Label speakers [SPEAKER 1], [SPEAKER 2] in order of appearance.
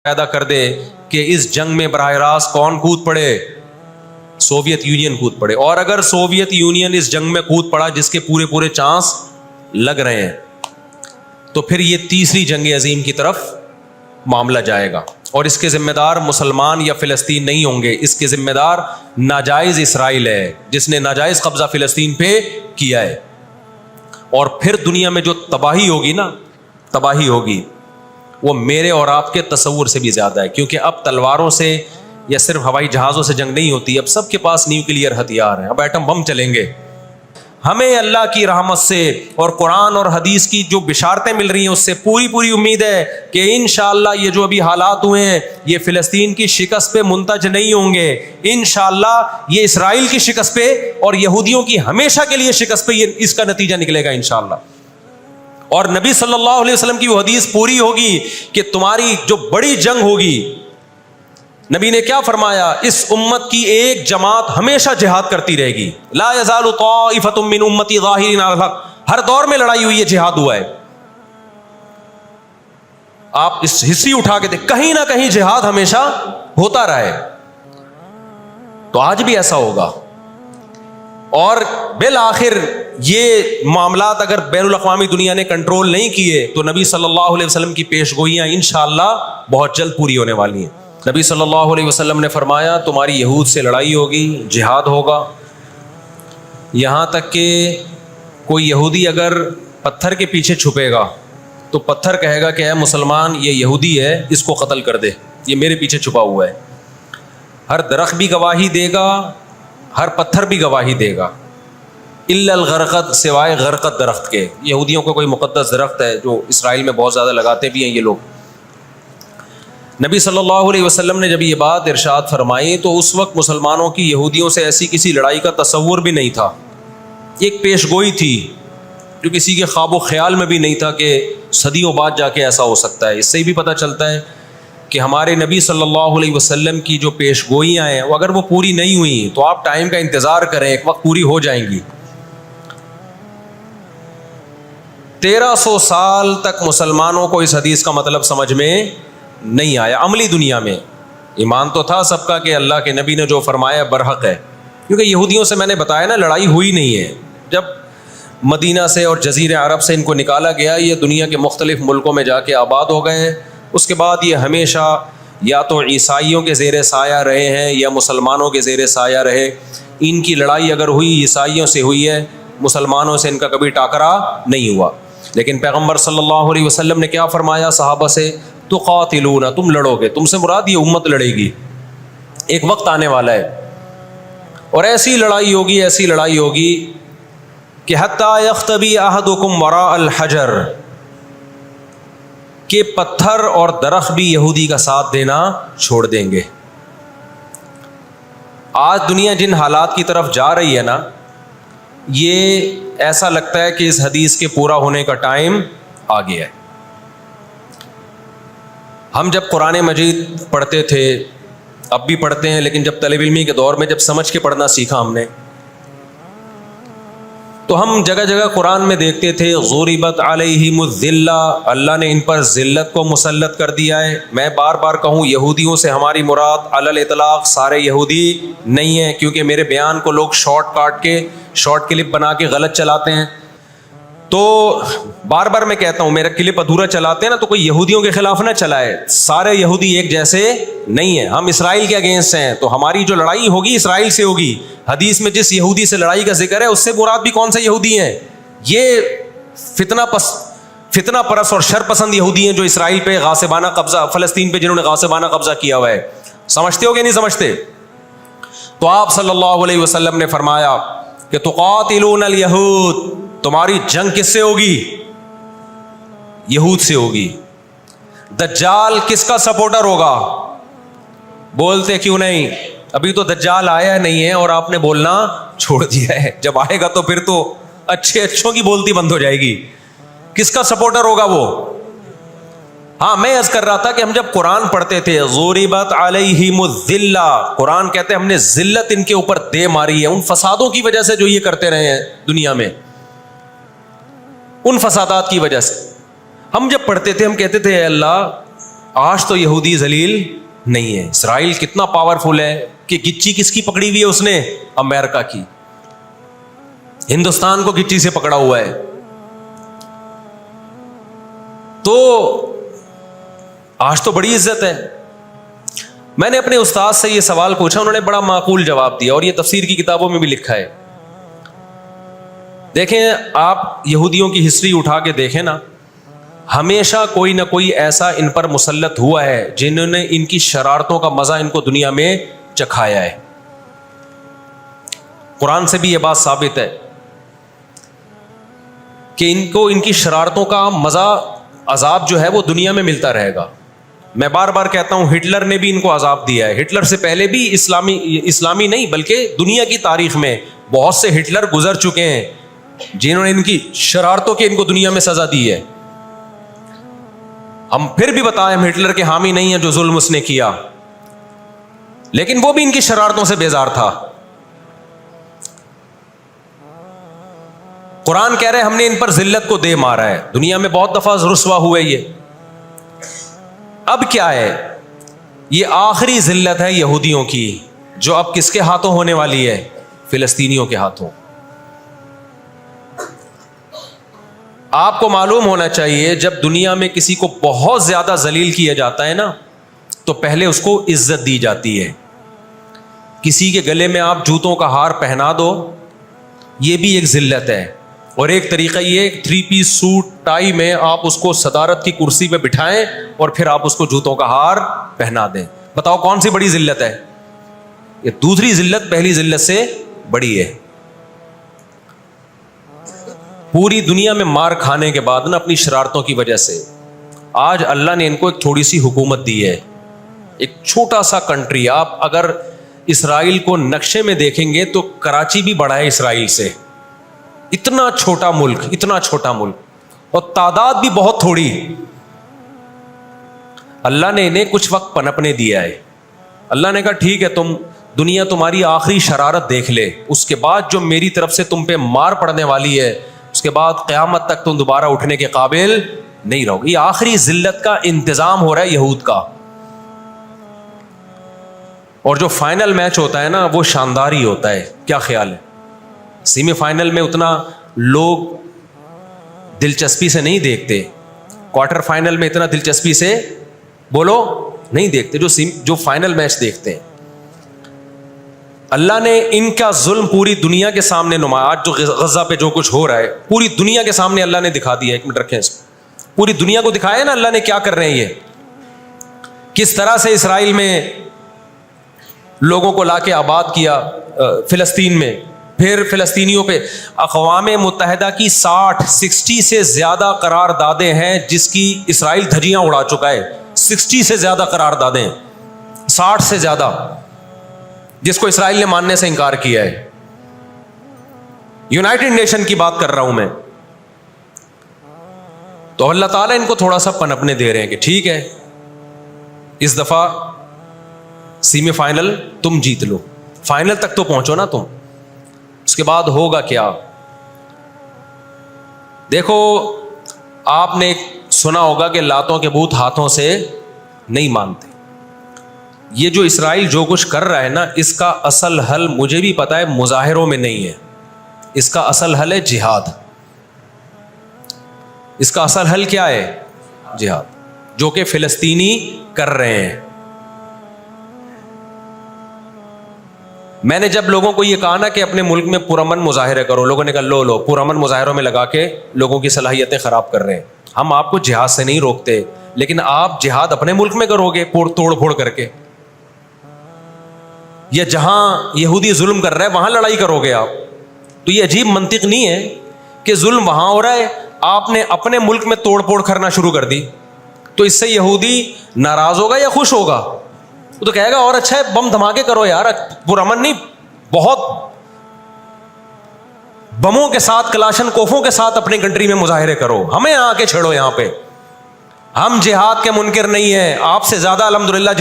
[SPEAKER 1] پیدا کر دے کہ اس جنگ میں براہ راست کون کود پڑے؟ سوویت یونین کود پڑے. اور اگر سوویت یونین اس جنگ میں کود پڑا جس کے پورے چانس لگ رہے ہیں, تو پھر یہ تیسری جنگ عظیم کی طرف معاملہ جائے گا, اور اس کے ذمہ دار مسلمان یا فلسطین نہیں ہوں گے. اس کے ذمہ دار ناجائز اسرائیل ہے جس نے ناجائز قبضہ فلسطین پہ کیا ہے. اور پھر دنیا میں جو تباہی ہوگی نا, تباہی ہوگی, وہ میرے اور آپ کے تصور سے بھی زیادہ ہے, کیونکہ اب تلواروں سے یا صرف ہوائی جہازوں سے جنگ نہیں ہوتی, اب سب کے پاس نیوکلیئر ہتھیار ہیں, اب ایٹم بم چلیں گے. ہمیں اللہ کی رحمت سے اور قرآن اور حدیث کی جو بشارتیں مل رہی ہیں اس سے پوری امید ہے کہ انشاءاللہ یہ جو ابھی حالات ہوئے ہیں یہ فلسطین کی شکست پہ منتج نہیں ہوں گے. انشاءاللہ یہ اسرائیل کی شکست پہ اور یہودیوں کی ہمیشہ کے لیے شکست پہ یہ اس کا نتیجہ نکلے گا انشاءاللہ. اور نبی صلی اللہ علیہ وسلم کی وہ حدیث پوری ہوگی کہ تمہاری جو بڑی جنگ ہوگی, نبی نے کیا فرمایا, اس امت کی ایک جماعت ہمیشہ جہاد کرتی رہے گی. لا یزال طائفۃ من امتی ظاہرین علی الحق, ہر دور میں لڑائی ہوئی ہے, جہاد ہوا ہے. آپ اس ہسٹری اٹھا کے دیکھ, کہیں نہ کہیں جہاد ہمیشہ ہوتا رہا ہے. تو آج بھی ایسا ہوگا. اور بالآخر یہ معاملات اگر بین الاقوامی دنیا نے کنٹرول نہیں کیے تو نبی صلی اللہ علیہ وسلم کی پیشگوئیاں انشاءاللہ بہت جلد پوری ہونے والی ہیں. نبی صلی اللہ علیہ وسلم نے فرمایا تمہاری یہود سے لڑائی ہوگی, جہاد ہوگا. یہاں تک کہ کوئی یہودی اگر پتھر کے پیچھے چھپے گا تو پتھر کہے گا کہ اے مسلمان یہ یہودی ہے, اس کو قتل کر دے, یہ میرے پیچھے چھپا ہوا ہے. ہر درخت بھی گواہی دے گا, ہر پتھر بھی گواہی دے گا, الا الغرقد, سوائے غرقد درخت کے. یہودیوں کو کوئی مقدس درخت ہے جو اسرائیل میں بہت زیادہ لگاتے بھی ہیں یہ لوگ. نبی صلی اللہ علیہ وسلم نے جب یہ بات ارشاد فرمائی تو اس وقت مسلمانوں کی یہودیوں سے ایسی کسی لڑائی کا تصور بھی نہیں تھا. ایک پیش گوئی تھی جو کسی کے خواب و خیال میں بھی نہیں تھا کہ صدیوں بعد جا کے ایسا ہو سکتا ہے. اس سے بھی پتہ چلتا ہے کہ ہمارے نبی صلی اللہ علیہ وسلم کی جو پیش گوئیاں ہیں وہ اگر وہ پوری نہیں ہوئی تو آپ ٹائم کا انتظار کریں, ایک وقت پوری ہو جائیں گی. 1300 سال تک مسلمانوں کو اس حدیث کا مطلب سمجھ میں نہیں آیا. عملی دنیا میں ایمان تو تھا سب کا کہ اللہ کے نبی نے جو فرمایا برحق ہے, کیونکہ یہودیوں سے میں نے بتایا نا لڑائی ہوئی نہیں ہے. جب مدینہ سے اور جزیرہ عرب سے ان کو نکالا گیا, یہ دنیا کے مختلف ملکوں میں جا کے آباد ہو گئے. اس کے بعد یہ ہمیشہ یا تو عیسائیوں کے زیر سایہ رہے ہیں یا مسلمانوں کے زیر سایہ رہے. ان کی لڑائی اگر ہوئی عیسائیوں سے ہوئی ہے, مسلمانوں سے ان کا کبھی ٹاکرا نہیں ہوا. لیکن پیغمبر صلی اللہ علیہ وسلم نے کیا فرمایا صحابہ سے, تقاتلون, تم لڑو گے. تم سے مراد یہ امت لڑے گی, ایک وقت آنے والا ہے اور ایسی لڑائی ہوگی, ایسی لڑائی ہوگی کہ حتی یختبی احدکم وراء الحجر, کہ پتھر اور درخت بھی یہودی کا ساتھ دینا چھوڑ دیں گے. آج دنیا جن حالات کی طرف جا رہی ہے نا, یہ ایسا لگتا ہے کہ اس حدیث کے پورا ہونے کا ٹائم آ گیا ہے. ہم جب قرآن مجید پڑھتے تھے, اب بھی پڑھتے ہیں, لیکن جب طالب علمی کے دور میں جب سمجھ کے پڑھنا سیکھا ہم نے, تو ہم جگہ جگہ قرآن میں دیکھتے تھے ضربت علیہم الذلہ, اللہ نے ان پر ذلت کو مسلط کر دیا ہے. میں بار بار کہوں یہودیوں سے ہماری مراد علی الاطلاق سارے یہودی نہیں ہیں, کیونکہ میرے بیان کو لوگ شارٹ کلپ بنا کے غلط چلاتے ہیں. تو بار بار میں کہتا ہوں میرا کلپ ادھورا چلاتے ہیں نا تو کوئی یہودیوں کے خلاف نہ چلائے, سارے یہودی ایک جیسے نہیں ہیں. ہم اسرائیل کے اگینسٹ ہیں, تو ہماری جو لڑائی ہوگی اسرائیل سے ہوگی. حدیث میں جس یہودی سے لڑائی کا ذکر ہے اس سے مراد بھی کون سے یہودی ہیں؟ یہ فتنہ پرست اور شر پسند یہودی ہیں جو اسرائیل پہ غاصبانہ قبضہ, فلسطین پہ جنہوں نے غاصبانہ قبضہ کیا ہوا ہے. سمجھتے ہو کہ نہیں سمجھتے؟ تو آپ صلی اللہ علیہ وسلم نے فرمایا کہ تقاتلون الیہود, تمہاری جنگ کس سے ہوگی؟ یہود سے ہوگی. دجال کس کا سپورٹر ہوگا؟ بولتے کیوں نہیں؟ ابھی تو دجال آیا نہیں ہے اور آپ نے بولنا چھوڑ دیا ہے. جب آئے گا تو پھر تو اچھوں کی بولتی بند ہو جائے گی. کس کا سپورٹر ہوگا وہ؟ ہاں, میں عرض کر رہا تھا کہ ہم جب قرآن پڑھتے تھے ضربت علیہم الذلہ, قرآن کہتے ہیں ہم نے ذلت ان کے اوپر دے ماری ہے ان فسادوں کی وجہ سے جو یہ کرتے رہے ہیں دنیا میں, ان فسادات کی وجہ سے. ہم جب پڑھتے تھے ہم کہتے تھے اے اللہ آج تو یہودی ذلیل نہیں ہے. اسرائیل کتنا پاورفل ہے کہ گچی کس کی پکڑی ہوئی ہے اس نے؟ امریکہ کی. ہندوستان کو گچی سے پکڑا ہوا ہے. تو آج تو بڑی عزت ہے. میں نے اپنے استاد سے یہ سوال پوچھا, انہوں نے بڑا معقول جواب دیا, اور یہ تفسیر کی کتابوں میں بھی لکھا ہے. دیکھیں, آپ یہودیوں کی ہسٹری اٹھا کے دیکھیں نا, ہمیشہ کوئی نہ کوئی ایسا ان پر مسلط ہوا ہے جنہوں نے ان کی شرارتوں کا مزہ ان کو دنیا میں چکھایا ہے. قرآن سے بھی یہ بات ثابت ہے کہ ان کو ان کی شرارتوں کا مزہ, عذاب جو ہے وہ دنیا میں ملتا رہے گا. میں بار بار کہتا ہوں, ہٹلر نے بھی ان کو عذاب دیا ہے. ہٹلر سے پہلے بھی اسلامی نہیں بلکہ دنیا کی تاریخ میں بہت سے ہٹلر گزر چکے ہیں جنہوں نے ان کی شرارتوں کی ان کو دنیا میں سزا دی ہے. ہم پھر بھی بتائیں, ہم ہٹلر کے حامی نہیں ہیں جو ظلم اس نے کیا, لیکن وہ بھی ان کی شرارتوں سے بیزار تھا. قرآن کہہ رہے ہم نے ان پر ذلت کو دے مارا ہے. دنیا میں بہت دفعہ رسوا ہوئے یہ. اب کیا ہے؟ یہ آخری ذلت ہے یہودیوں کی, جو اب کس کے ہاتھوں ہونے والی ہے؟ فلسطینیوں کے ہاتھوں. آپ کو معلوم ہونا چاہیے, جب دنیا میں کسی کو بہت زیادہ ذلیل کیا جاتا ہے نا, تو پہلے اس کو عزت دی جاتی ہے. کسی کے گلے میں آپ جوتوں کا ہار پہنا دو, یہ بھی ایک ذلت ہے. اور ایک طریقہ یہ, 3 پیس سوٹ ٹائی میں آپ اس کو صدارت کی کرسی پہ بٹھائیں اور پھر آپ اس کو جوتوں کا ہار پہنا دیں. بتاؤ کون سی بڑی ذلت ہے؟ یہ دوسری ذلت پہلی ذلت سے بڑی ہے. پوری دنیا میں مار کھانے کے بعد نا, اپنی شرارتوں کی وجہ سے, آج اللہ نے ان کو ایک تھوڑی سی حکومت دی ہے. ایک چھوٹا سا کنٹری. آپ اگر اسرائیل کو نقشے میں دیکھیں گے تو کراچی بھی بڑا ہے اسرائیل سے. اتنا چھوٹا ملک, اتنا چھوٹا ملک, اور تعداد بھی بہت تھوڑی. اللہ نے انہیں کچھ وقت پنپنے دیا ہے. اللہ نے کہا ٹھیک ہے, تم دنیا تمہاری آخری شرارت دیکھ لے, اس کے بعد جو میری طرف سے تم پہ مار پڑنے والی ہے, اس کے بعد قیامت تک تم دوبارہ اٹھنے کے قابل نہیں رہو گے. یہ آخری ذلت کا انتظام ہو رہا ہے یہود کا. اور جو فائنل میچ ہوتا ہے نا, وہ شاندار ہی ہوتا ہے. کیا خیال ہے؟ سیمی فائنل میں اتنا لوگ دلچسپی سے نہیں دیکھتے, کوارٹر فائنل میں اتنا دلچسپی سے بولو نہیں دیکھتے جو فائنل میچ دیکھتے ہیں. اللہ نے ان کا ظلم پوری دنیا کے سامنے نمایا. آج جو غزہ پہ جو کچھ ہو رہا ہے پوری دنیا کے سامنے اللہ نے دکھا دیا. 1 منٹ رکھیں اس کو. پوری دنیا کو دکھایا نا اللہ نے کیا کر رہے ہیں. یہ کس طرح سے اسرائیل میں لوگوں کو لا کے آباد کیا, فلسطین میں, پھر فلسطینیوں پہ اقوام متحدہ کی 60 سے زیادہ قراردادیں ہیں جس کی اسرائیل دھجیاں اڑا چکا ہے. 60 سے زیادہ قراردادیں, 60 سے زیادہ, جس کو اسرائیل نے ماننے سے انکار کیا ہے. یونائٹڈ نیشن کی بات کر رہا ہوں میں. تو اللہ تعالیٰ ان کو تھوڑا سا پنپنے دے رہے ہیں کہ ٹھیک ہے, اس دفعہ سیمی فائنل تم جیت لو, فائنل تک تو پہنچو نا تم, اس کے بعد ہوگا کیا. دیکھو, آپ نے سنا ہوگا کہ لاتوں کے بت ہاتھوں سے نہیں مانتے. یہ جو اسرائیل جو کچھ کر رہا ہے نا, اس کا اصل حل مجھے بھی پتا ہے مظاہروں میں نہیں ہے. اس کا اصل حل ہے جہاد. اس کا اصل حل کیا ہے؟ جہاد, جو کہ فلسطینی کر رہے ہیں. میں نے جب لوگوں کو یہ کہا نا کہ اپنے ملک میں پرامن مظاہرے کرو, لوگوں نے کہا لو پرامن مظاہروں میں لگا کے لوگوں کی صلاحیتیں خراب کر رہے ہیں. ہم آپ کو جہاد سے نہیں روکتے, لیکن آپ جہاد اپنے ملک میں کرو گے توڑ پھوڑ کر کے, یا جہاں یہودی ظلم کر رہا ہے وہاں لڑائی کرو گے آپ. تو یہ عجیب منطق نہیں ہے کہ ظلم وہاں ہو رہا ہے, آپ نے اپنے ملک میں توڑ پھوڑ کرنا شروع کر دی, تو اس سے یہودی ناراض ہوگا یا خوش ہوگا؟ وہ تو کہے گا اور اچھا ہے بم دھماکے کرو یار, پرامن نہیں, بہت بموں کے ساتھ, کلاشن کوفوں کے ساتھ اپنی کنٹری میں مظاہرے کرو, ہمیں آ کے چھیڑو یہاں پہ. ہم جہاد کے منکر نہیں ہیں, آپ سے زیادہ الحمدللہ